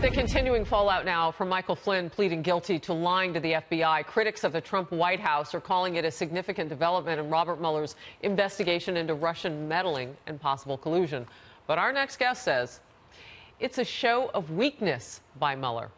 The continuing fallout now from Michael Flynn pleading guilty to lying to the FBI. Critics of the Trump White House are calling it a significant development in Robert Mueller's investigation into Russian meddling and possible collusion. But our next guest says it's a show of weakness by Mueller.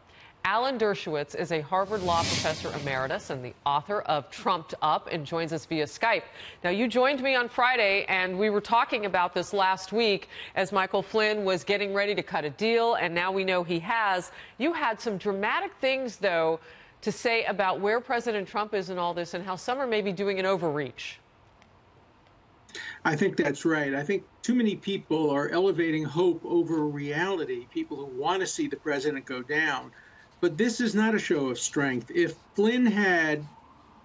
Alan Dershowitz is a Harvard Law professor emeritus and the author of Trumped Up and joins us via Skype. Now, you joined me on Friday, and we were talking about this last week as Michael Flynn was getting ready to cut a deal, and now we know he has. You had some dramatic things, though, to say about where President Trump is in all this and how some are maybe doing an overreach. I think that's right. I think too many people are elevating hope over reality, people who want to see the president go down. But this is not a show of strength. If Flynn had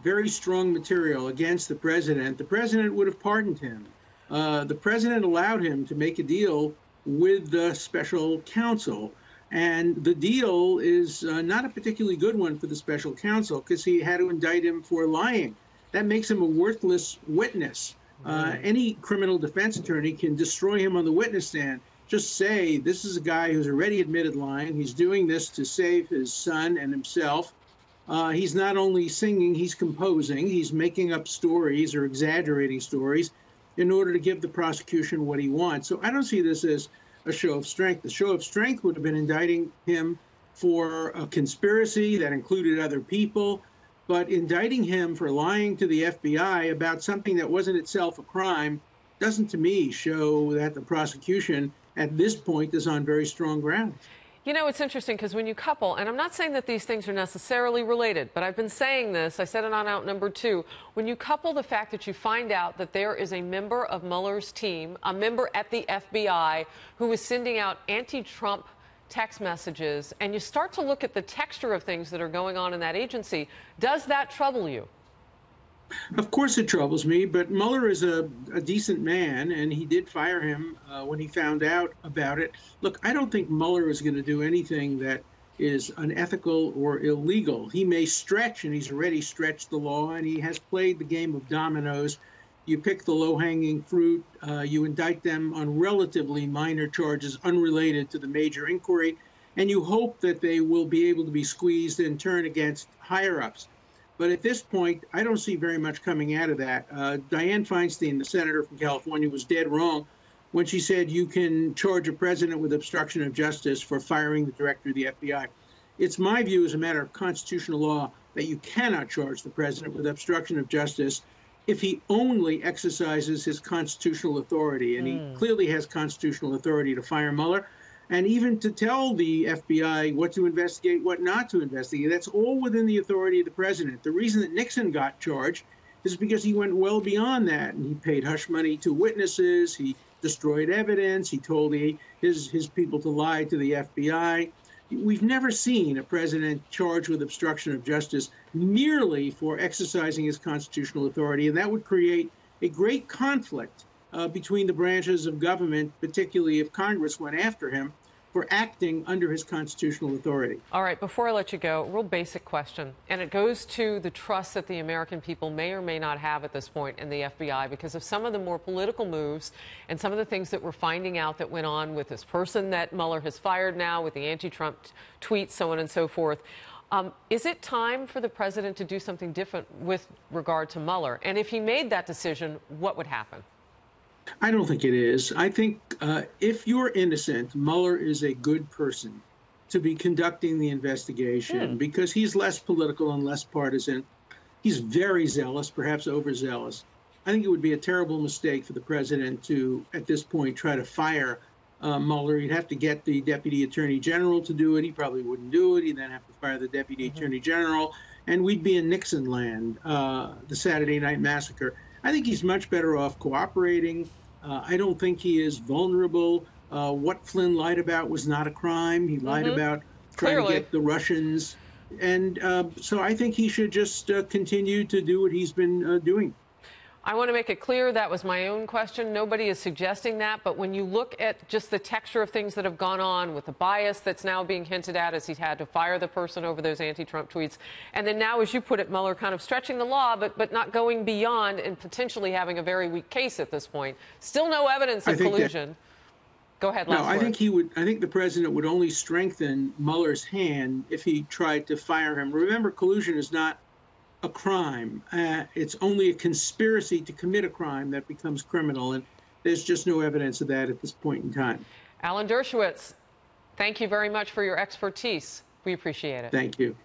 very strong material against the president would have pardoned him. The president allowed him to make a deal with the special counsel. And the deal is not a particularly good one for the special counsel because he had to indict him for lying. That makes him a worthless witness. Any criminal defense attorney can destroy him on the witness stand. Just say, this is a guy who's already admitted lying. He's doing this to save his son and himself. He's not only singing, he's composing. He's making up stories or exaggerating stories in order to give the prosecution what he wants. So I don't see this as a show of strength. The show of strength would have been indicting him for a conspiracy that included other people. But indicting him for lying to the FBI about something that wasn't itself a crime doesn't, to me, show that the prosecution at this point is on very strong ground. You know, it's interesting because when you couple, and I'm not saying that these things are necessarily related, but I've been saying this, I said it on Out Number 2, when you couple the fact that you find out that there is a member of Mueller's team, a member at the FBI, who is sending out anti-Trump text messages, and you start to look at the texture of things that are going on in that agency, does that trouble you? Of course it troubles me, but Mueller is a decent man, and he did fire him when he found out about it. Look, I don't think Mueller is going to do anything that is unethical or illegal. He may stretch, and he's already stretched the law, and he has played the game of dominoes. You pick the low-hanging fruit, you indict them on relatively minor charges unrelated to the major inquiry, and you hope that they will be able to be squeezed and turn against higher-ups. But at this point, I don't see very much coming out of that. Dianne Feinstein, the senator from California, was dead wrong when she said you can charge a president with obstruction of justice for firing the director of the FBI. It's my view as a matter of constitutional law that you cannot charge the president with obstruction of justice if he only exercises his constitutional authority. And he clearly has constitutional authority to fire Mueller and even to tell the FBI what to investigate, what not to investigate. That's all within the authority of the president. The reason that Nixon got charged is because he went well beyond that, and he paid hush money to witnesses, he destroyed evidence, he told his people to lie to the FBI. We've never seen a president charged with obstruction of justice merely for exercising his constitutional authority, and that would create a great conflict between the branches of government, particularly if Congress went after him for acting under his constitutional authority. All right, before I let you go, a real basic question, and it goes to the trust that the American people may or may not have at this point in the FBI because of some of the more political moves and some of the things that we're finding out that went on with this person that Mueller has fired now, with the anti-Trump tweets, so on and so forth. Is it time for the president to do something different with regard to Mueller? And if he made that decision, what would happen? I don't think it is. I think if you're innocent, Mueller is a good person to be conducting the investigation because he's less political and less partisan. He's very zealous, perhaps overzealous. I think it would be a terrible mistake for the president to, at this point, try to fire Mueller. He'd have to get the deputy attorney general to do it. He probably wouldn't do it. He'd then have to fire the deputy attorney general, and we'd be in Nixon land, the Saturday Night Massacre. I think he's much better off cooperating. I don't think he is vulnerable. What Flynn lied about was not a crime. He lied about trying to get the Russians. And so I think he should just continue to do what he's been doing. I want to make it clear that was my own question. Nobody is suggesting that. But when you look at just the texture of things that have gone on with the bias that's now being hinted at as he's had to fire the person over those anti-Trump tweets, and then now, as you put it, Mueller kind of stretching the law, but not going beyond and potentially having a very weak case at this point. Still no evidence of collusion. Go ahead, No, last I word. think he would. I think the president would only strengthen Mueller's hand if he tried to fire him. Remember, collusion is not a crime. It's only a conspiracy to commit a crime that becomes criminal, and there's just no evidence of that at this point in time. Alan Dershowitz, thank you very much for your expertise. We appreciate it. Thank you.